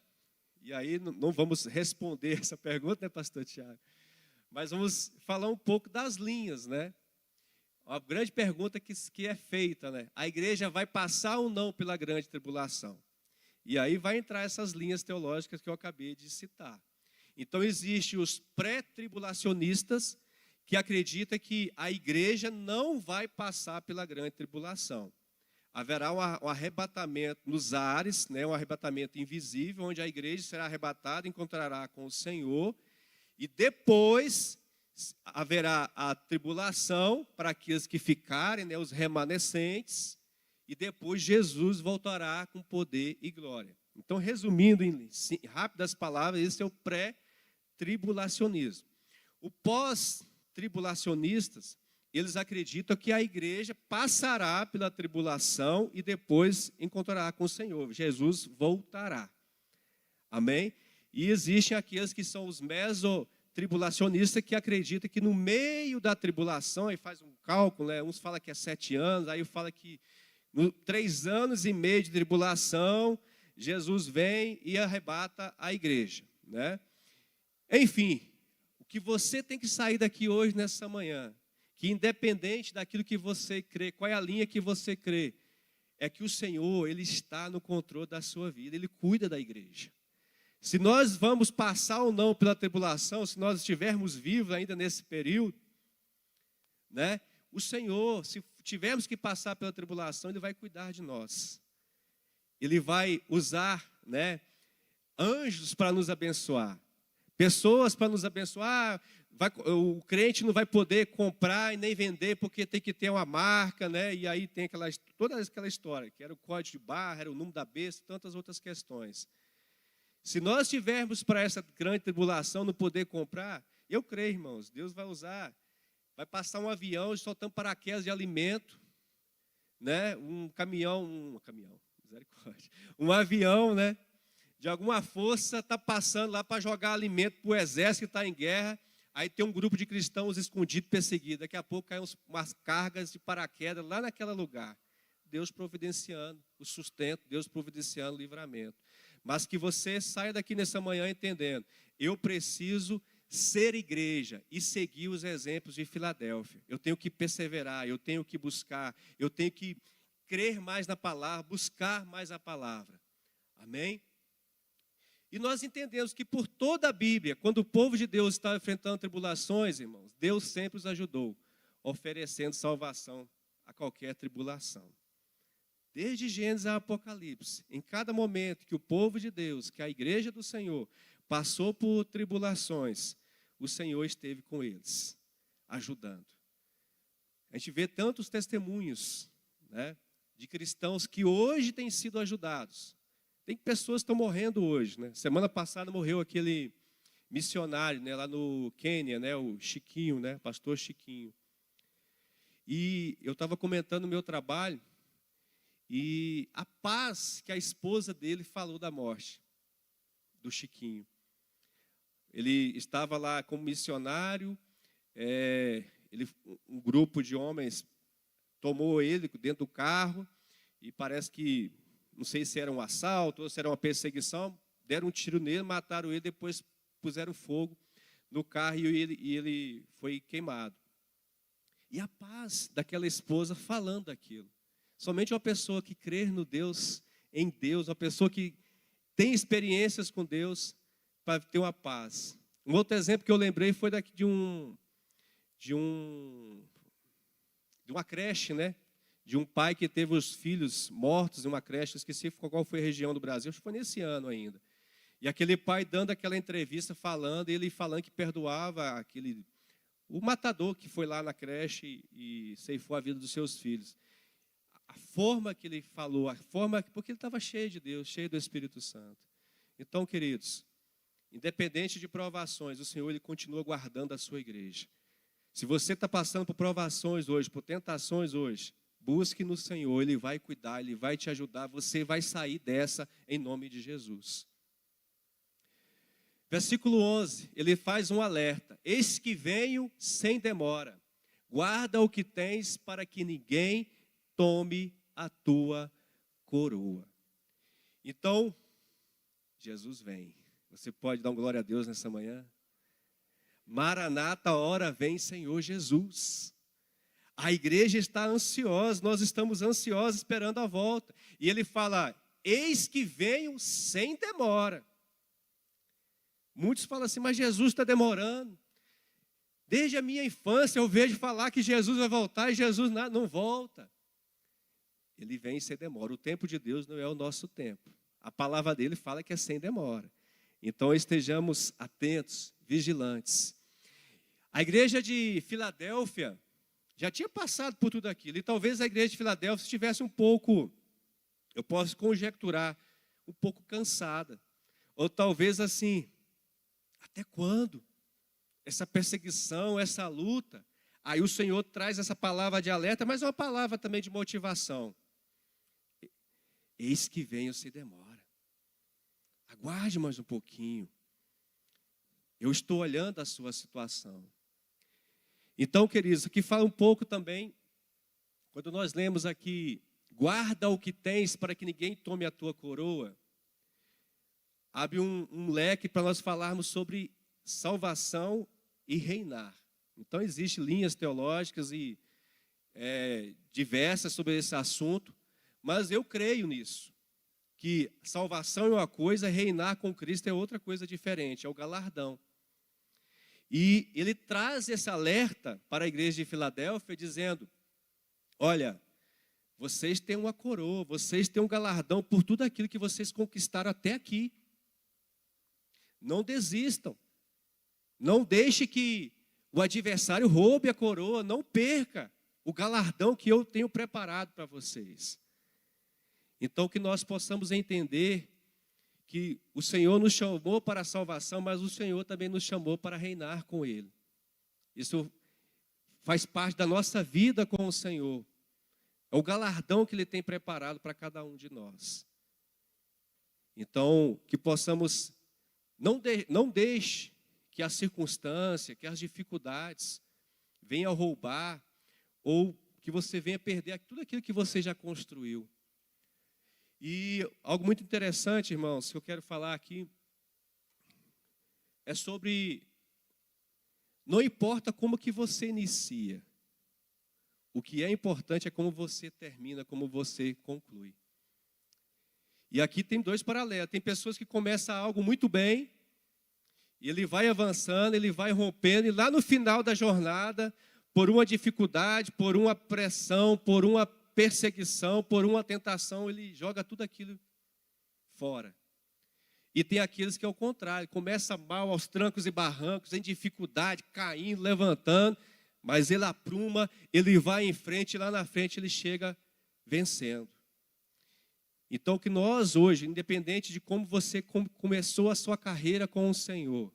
E aí não vamos responder essa pergunta, né, pastor Tiago? Mas vamos falar um pouco das linhas, né? Uma grande pergunta que é feita, né? A igreja vai passar ou não pela grande tribulação? E aí vai entrar essas linhas teológicas que eu acabei de citar. Então, existem os pré-tribulacionistas que acreditam que a igreja não vai passar pela grande tribulação. Haverá um arrebatamento nos ares, né? Um arrebatamento invisível, onde a igreja será arrebatada, encontrará com o Senhor, e depois haverá a tribulação para aqueles que ficarem, né, os remanescentes, e depois Jesus voltará com poder e glória. Então, resumindo em rápidas palavras, esse é o pré-tribulacionismo. O pós-tribulacionistas, eles acreditam que a igreja passará pela tribulação e depois encontrará com o Senhor. Jesus voltará. Amém? E existem aqueles que são os mesotribulacionistas que acreditam que no meio da tribulação, aí faz um cálculo, né? Uns falam que é 7 anos, aí fala que 3 anos e meio de tribulação, Jesus vem e arrebata a igreja, né? Enfim, o que você tem que sair daqui hoje, nessa manhã, que independente daquilo que você crê, qual é a linha que você crê, é que o Senhor, Ele está no controle da sua vida, Ele cuida da igreja. Se nós vamos passar ou não pela tribulação, se nós estivermos vivos ainda nesse período, né, o Senhor, se tivermos que passar pela tribulação, Ele vai cuidar de nós. Ele vai usar, né, anjos para nos abençoar, pessoas para nos abençoar. O crente não vai poder comprar e nem vender porque tem que ter uma marca, né? E aí tem toda aquela história, que era o código de barra, era o número da besta, tantas outras questões. Se nós tivermos para essa grande tribulação não poder comprar, eu creio, irmãos, Deus vai usar, vai passar um avião soltando paraquedas de alimento, né? Um avião, né? De alguma força está passando lá para jogar alimento para o exército que está em guerra. Aí tem um grupo de cristãos escondidos, perseguidos. Daqui a pouco caem umas cargas de paraquedas lá naquele lugar. Deus providenciando o sustento, Deus providenciando o livramento. Mas que você saia daqui nessa manhã entendendo, eu preciso ser igreja e seguir os exemplos de Filadélfia. Eu tenho que perseverar, eu tenho que buscar, eu tenho que crer mais na palavra, buscar mais a palavra. Amém? E nós entendemos que por toda a Bíblia, quando o povo de Deus estava enfrentando tribulações, irmãos, Deus sempre os ajudou, oferecendo salvação a qualquer tribulação. Desde Gênesis a Apocalipse, em cada momento que o povo de Deus, que a igreja do Senhor, passou por tribulações, o Senhor esteve com eles, ajudando. A gente vê tantos testemunhos, né, de cristãos que hoje têm sido ajudados. Tem pessoas que estão morrendo hoje, né? Semana passada morreu aquele missionário, né, lá no Quênia, né, o Chiquinho, né, pastor Chiquinho. E eu estava comentando o meu trabalho e a paz que a esposa dele falou da morte do Chiquinho. Ele estava lá como missionário, um grupo de homens tomou ele dentro do carro e parece que, não sei se era um assalto ou se era uma perseguição, deram um tiro nele, mataram ele, depois puseram fogo no carro e ele foi queimado. E a paz daquela esposa falando aquilo. Somente uma pessoa que crê no Deus, em Deus, uma pessoa que tem experiências com Deus para ter uma paz. Um outro exemplo que eu lembrei foi daqui de uma creche, né? De um pai que teve os filhos mortos em uma creche, esqueci qual foi a região do Brasil, acho que foi nesse ano ainda. E aquele pai dando aquela entrevista falando, ele falando que perdoava o matador que foi lá na creche e ceifou a vida dos seus filhos. A forma que ele falou, porque ele estava cheio de Deus, cheio do Espírito Santo. Então, queridos, independente de provações, o Senhor ele continua guardando a sua igreja. Se você está passando por provações hoje, por tentações hoje, busque no Senhor, Ele vai cuidar, Ele vai te ajudar, você vai sair dessa em nome de Jesus. Versículo 11, ele faz um alerta: eis que venho sem demora, guarda o que tens para que ninguém tome a tua coroa. Então, Jesus vem. Você pode dar um glória a Deus nessa manhã? Maranata, hora vem, Senhor Jesus. A igreja está ansiosa, nós estamos ansiosos esperando a volta. E ele fala: eis que venho sem demora. Muitos falam assim, mas Jesus está demorando. Desde a minha infância eu vejo falar que Jesus vai voltar e Jesus não volta. Ele vem sem demora. O tempo de Deus não é o nosso tempo. A palavra dele fala que é sem demora. Então estejamos atentos, vigilantes. A igreja de Filadélfia já tinha passado por tudo aquilo. E talvez a igreja de Filadélfia estivesse um pouco, eu posso conjecturar, um pouco cansada. Ou talvez assim, até quando? Essa perseguição, essa luta. Aí o Senhor traz essa palavra de alerta, mas é uma palavra também de motivação. Eis que venho sem demora. Aguarde mais um pouquinho. Eu estou olhando a sua situação. Então, queridos, aqui fala um pouco também, quando nós lemos aqui, guarda o que tens para que ninguém tome a tua coroa, abre um leque para nós falarmos sobre salvação e reinar. Então, existem linhas teológicas e diversas sobre esse assunto, mas eu creio nisso, que salvação é uma coisa, reinar com Cristo é outra coisa diferente, é o galardão. E ele traz esse alerta para a igreja de Filadélfia, dizendo, olha, vocês têm uma coroa, vocês têm um galardão por tudo aquilo que vocês conquistaram até aqui. Não desistam. Não deixe que o adversário roube a coroa, não perca o galardão que eu tenho preparado para vocês. Então, que nós possamos entender que o Senhor nos chamou para a salvação, mas o Senhor também nos chamou para reinar com Ele. Isso faz parte da nossa vida com o Senhor. É o galardão que Ele tem preparado para cada um de nós. Então, que possamos, não deixe que a circunstância, que as dificuldades venham roubar, ou que você venha perder tudo aquilo que você já construiu. E algo muito interessante, irmãos, que eu quero falar aqui, é sobre, não importa como que você inicia, o que é importante é como você termina, como você conclui. E aqui tem dois paralelos, tem pessoas que começam algo muito bem, e ele vai avançando, ele vai rompendo, e lá no final da jornada, por uma dificuldade, por uma pressão, por uma perseguição, por uma tentação, ele joga tudo aquilo fora. E tem aqueles que é o contrário, começa mal aos trancos e barrancos, em dificuldade, caindo, levantando, mas ele apruma, ele vai em frente, e lá na frente ele chega vencendo. Então que nós hoje, independente de como você começou a sua carreira com o Senhor,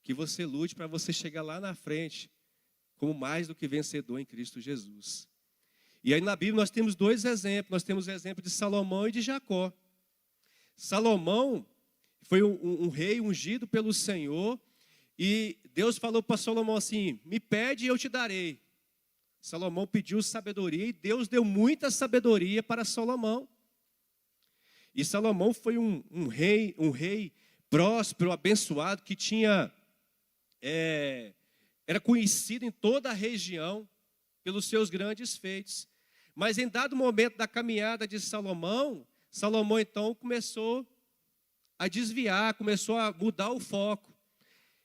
que você lute para você chegar lá na frente, como mais do que vencedor em Cristo Jesus. E aí na Bíblia nós temos dois exemplos. Nós temos o exemplo de Salomão e de Jacó. Salomão foi um rei ungido pelo Senhor. E Deus falou para Salomão assim, me pede e eu te darei. Salomão pediu sabedoria e Deus deu muita sabedoria para Salomão. E Salomão foi um rei próspero, abençoado, que era conhecido em toda a região pelos seus grandes feitos. Mas em dado momento da caminhada de Salomão, Salomão então começou a desviar, começou a mudar o foco.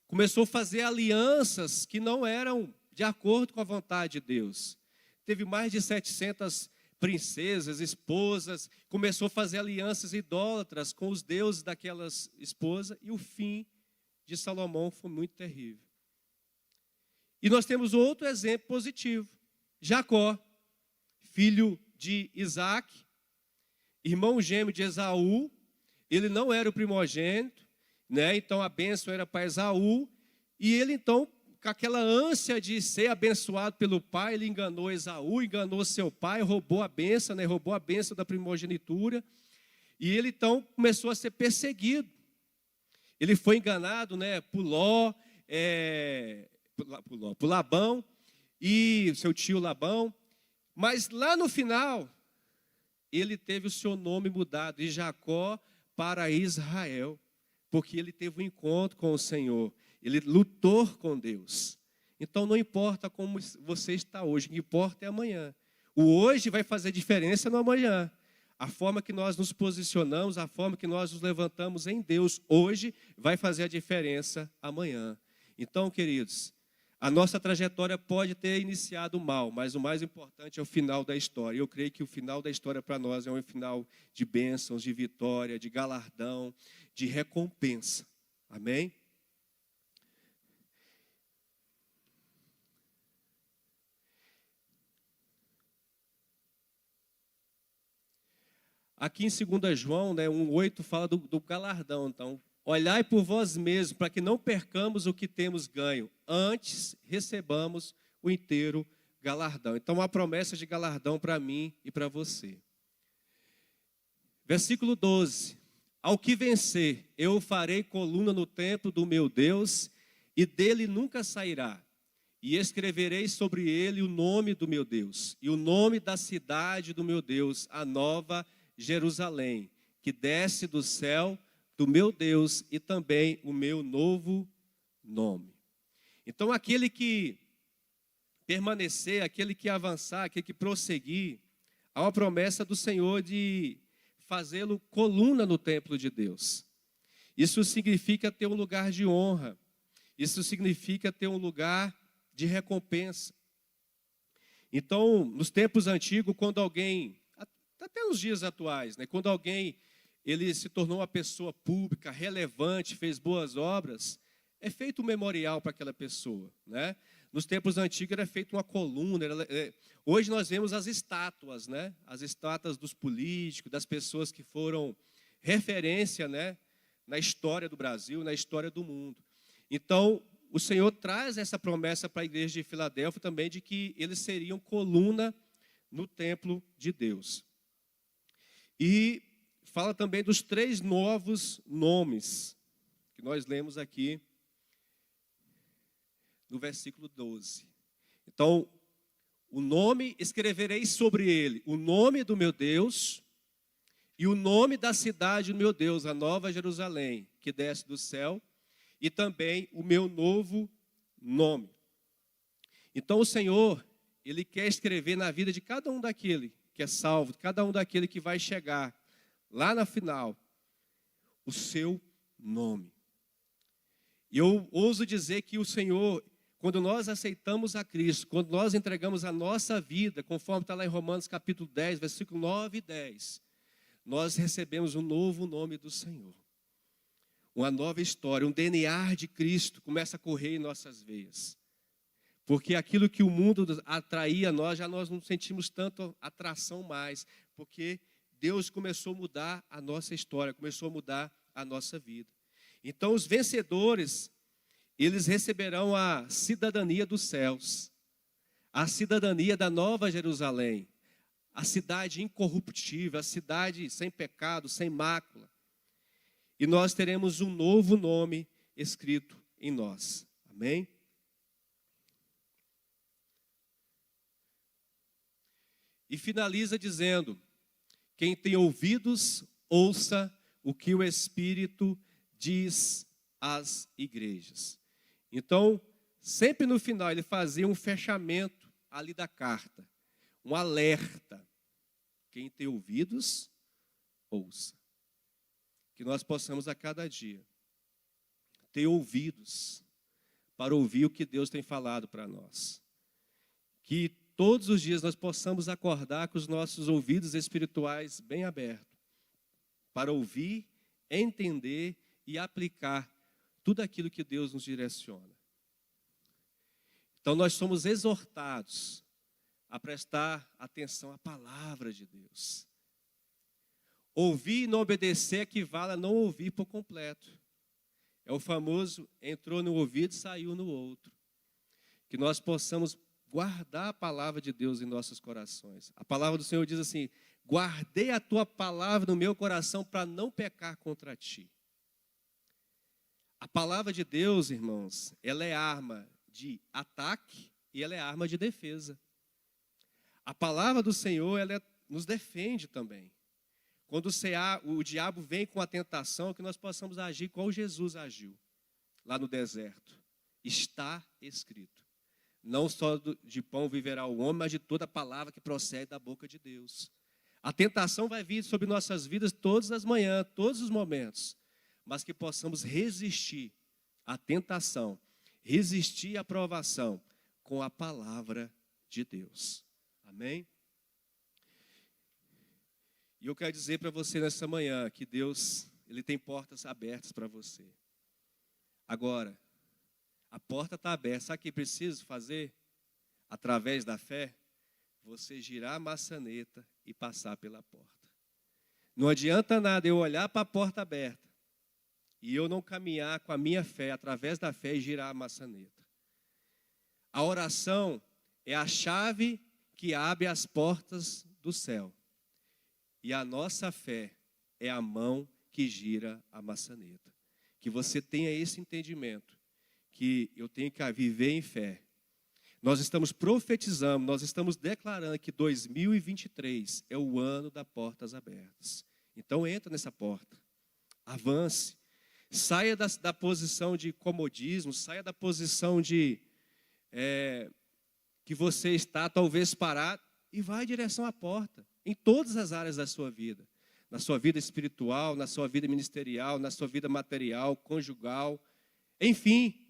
Começou a fazer alianças que não eram de acordo com a vontade de Deus. Teve mais de 700 princesas, esposas, começou a fazer alianças idólatras com os deuses daquelas esposas, e o fim de Salomão foi muito terrível. E nós temos outro exemplo positivo. Jacó, filho de Isaac, irmão gêmeo de Esaú. Ele não era o primogênito, né? Então a bênção era para Esaú. E ele então, com aquela ânsia de ser abençoado pelo pai, ele enganou Esaú, enganou seu pai, roubou a bênção, né? Roubou a bênção da primogenitura. E ele então começou a ser perseguido. Ele foi enganado, né, por Labão e seu tio Labão. Mas lá no final, ele teve o seu nome mudado de Jacó para Israel, porque ele teve um encontro com o Senhor. Ele lutou com Deus. Então não importa como você está hoje, o que importa é amanhã. O hoje vai fazer diferença no amanhã. A forma que nós nos posicionamos, a forma que nós nos levantamos em Deus hoje vai fazer a diferença amanhã. Então, queridos, a nossa trajetória pode ter iniciado mal, mas o mais importante é o final da história. Eu creio que o final da história para nós é um final de bênçãos, de vitória, de galardão, de recompensa. Amém? Aqui em 2 João, né, 1,8 fala do galardão. Então, olhai por vós mesmos, para que não percamos o que temos ganho, antes recebamos o inteiro galardão. Então, uma promessa de galardão para mim e para você. Versículo 12. Ao que vencer, eu farei coluna no templo do meu Deus, e dele nunca sairá. E escreverei sobre ele o nome do meu Deus, e o nome da cidade do meu Deus, a nova Jerusalém, que desce do céu do meu Deus, e também o meu novo nome. Então, aquele que permanecer, aquele que avançar, aquele que prosseguir, há uma promessa do Senhor de fazê-lo coluna no templo de Deus. Isso significa ter um lugar de honra. Isso significa ter um lugar de recompensa. Então, nos tempos antigos, quando alguém, até nos dias atuais, né, quando alguém ele se tornou uma pessoa pública, relevante, fez boas obras, é feito um memorial para aquela pessoa, né? Nos tempos antigos era feita uma coluna. Hoje nós vemos as estátuas, né? As estátuas dos políticos, das pessoas que foram referência, né, na história do Brasil, na história do mundo. Então, o Senhor traz essa promessa para a igreja de Filadélfia também, de que eles seriam coluna no templo de Deus. E fala também dos 3 novos nomes, que nós lemos aqui no versículo 12. Então, o nome, escreverei sobre ele o nome do meu Deus e o nome da cidade do meu Deus, a nova Jerusalém, que desce do céu, e também o meu novo nome. Então, o Senhor, Ele quer escrever na vida de cada um daquele que é salvo, de cada um daquele que vai chegar lá na final, o seu nome. E eu ouso dizer que o Senhor, quando nós aceitamos a Cristo, quando nós entregamos a nossa vida, conforme está lá em Romanos capítulo 10, versículo 9 e 10, nós recebemos um novo nome do Senhor. Uma nova história, um DNA de Cristo começa a correr em nossas veias. Porque aquilo que o mundo atraía a nós, já nós não sentimos tanto atração mais, porque Deus começou a mudar a nossa história, começou a mudar a nossa vida. Então, os vencedores, eles receberão a cidadania dos céus, a cidadania da Nova Jerusalém, a cidade incorruptível, a cidade sem pecado, sem mácula. E nós teremos um novo nome escrito em nós. Amém? E finaliza dizendo: quem tem ouvidos, ouça o que o Espírito diz às igrejas. Então, sempre no final, ele fazia um fechamento ali da carta, um alerta. Quem tem ouvidos, ouça. Que nós possamos a cada dia ter ouvidos para ouvir o que Deus tem falado para nós. Que todos os dias nós possamos acordar com os nossos ouvidos espirituais bem abertos, para ouvir, entender e aplicar tudo aquilo que Deus nos direciona. Então nós somos exortados a prestar atenção à palavra de Deus. Ouvir e não obedecer equivale a não ouvir por completo. É o famoso entrou no ouvido e saiu no outro. Que nós possamos guardar a palavra de Deus em nossos corações. A palavra do Senhor diz assim: guardei a tua palavra no meu coração para não pecar contra ti. A palavra de Deus, irmãos, ela é arma de ataque e ela é arma de defesa. A palavra do Senhor, ela nos defende também. Quando o diabo vem com a tentação, que nós possamos agir como Jesus agiu, lá no deserto. Está escrito. Não só de pão viverá o homem, mas de toda a palavra que procede da boca de Deus. A tentação vai vir sobre nossas vidas todas as manhãs, todos os momentos, mas que possamos resistir à tentação, resistir à provação com a palavra de Deus. Amém? E eu quero dizer para você nessa manhã que Deus, Ele tem portas abertas para você. Agora, a porta está aberta. Sabe o que preciso fazer? Através da fé, você girar a maçaneta e passar pela porta. Não adianta nada eu olhar para a porta aberta e eu não caminhar com a minha fé, através da fé, e girar a maçaneta. A oração é a chave que abre as portas do céu. E a nossa fé é a mão que gira a maçaneta. Que você tenha esse entendimento, que eu tenho que viver em fé. Nós estamos profetizando, nós estamos declarando que 2023 é o ano das portas abertas. Então entra nessa porta, avance, saia da posição de comodismo, saia da posição de que você está talvez parado e vai em direção à porta, em todas as áreas da sua vida. Na sua vida espiritual, na sua vida ministerial, na sua vida material, conjugal. Enfim,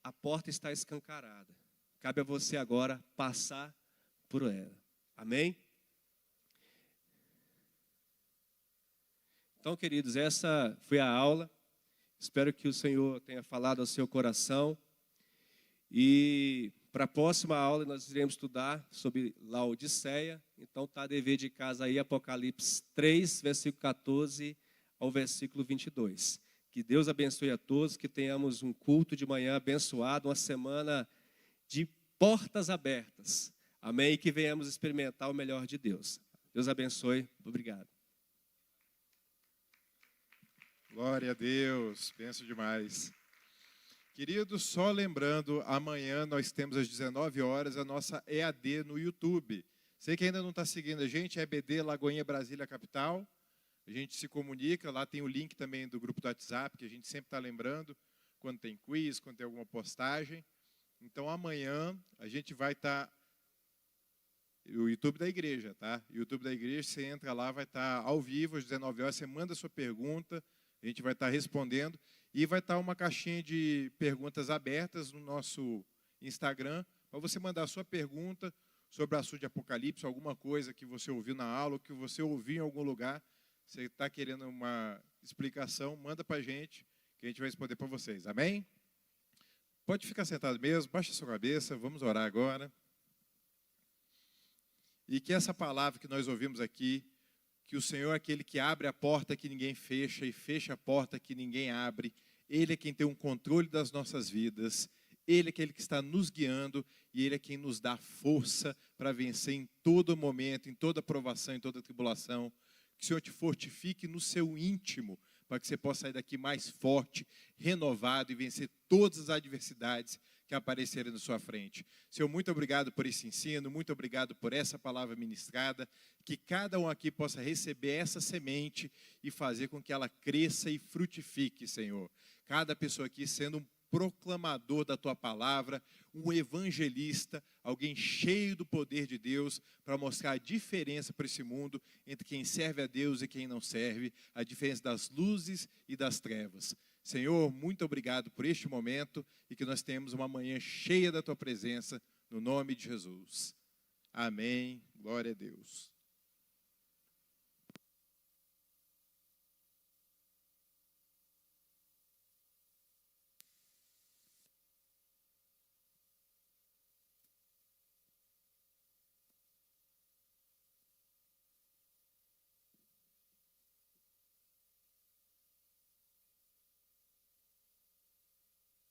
a porta está escancarada. Cabe a você agora passar por ela. Amém? Então, queridos, essa foi a aula. Espero que o Senhor tenha falado ao seu coração. E para a próxima aula nós iremos estudar sobre Laodiceia. Então está dever de casa aí, Apocalipse 3, versículo 14 ao versículo 22. Que Deus abençoe a todos, que tenhamos um culto de manhã abençoado, uma semana de portas abertas. Amém? E que venhamos experimentar o melhor de Deus. Deus abençoe. Obrigado. Glória a Deus. Benção demais. Queridos, só lembrando, amanhã nós temos às 19 horas a nossa EAD no YouTube. Você que ainda não está seguindo a gente, EBD Lagoinha Brasília Capital. A gente se comunica, lá tem o link também do grupo do WhatsApp, que a gente sempre está lembrando, quando tem quiz, quando tem alguma postagem. Então amanhã a gente vai estar... O YouTube da igreja, tá? O YouTube da igreja, você entra lá, vai estar ao vivo às 19 horas, você manda a sua pergunta, a gente vai estar respondendo. E vai estar uma caixinha de perguntas abertas no nosso Instagram, para você mandar a sua pergunta sobre o assunto de Apocalipse, alguma coisa que você ouviu na aula, ou que você ouviu em algum lugar, você está querendo uma explicação, manda para a gente, que a gente vai responder para vocês. Amém? Pode ficar sentado mesmo, baixa a sua cabeça, vamos orar agora. E que essa palavra que nós ouvimos aqui, que o Senhor é aquele que abre a porta que ninguém fecha e fecha a porta que ninguém abre. Ele é quem tem um controle das nossas vidas. Ele é aquele que está nos guiando e Ele é quem nos dá força para vencer em todo momento, em toda provação, em toda tribulação. Que o Senhor te fortifique no seu íntimo, para que você possa sair daqui mais forte, renovado e vencer todas as adversidades que aparecerem na sua frente. Senhor, muito obrigado por esse ensino, muito obrigado por essa palavra ministrada, que cada um aqui possa receber essa semente e fazer com que ela cresça e frutifique, Senhor. Cada pessoa aqui sendo um proclamador da Tua palavra, um evangelista, alguém cheio do poder de Deus, para mostrar a diferença para esse mundo entre quem serve a Deus e quem não serve, a diferença das luzes e das trevas. Senhor, muito obrigado por este momento e que nós tenhamos uma manhã cheia da Tua presença, no nome de Jesus. Amém. Glória a Deus.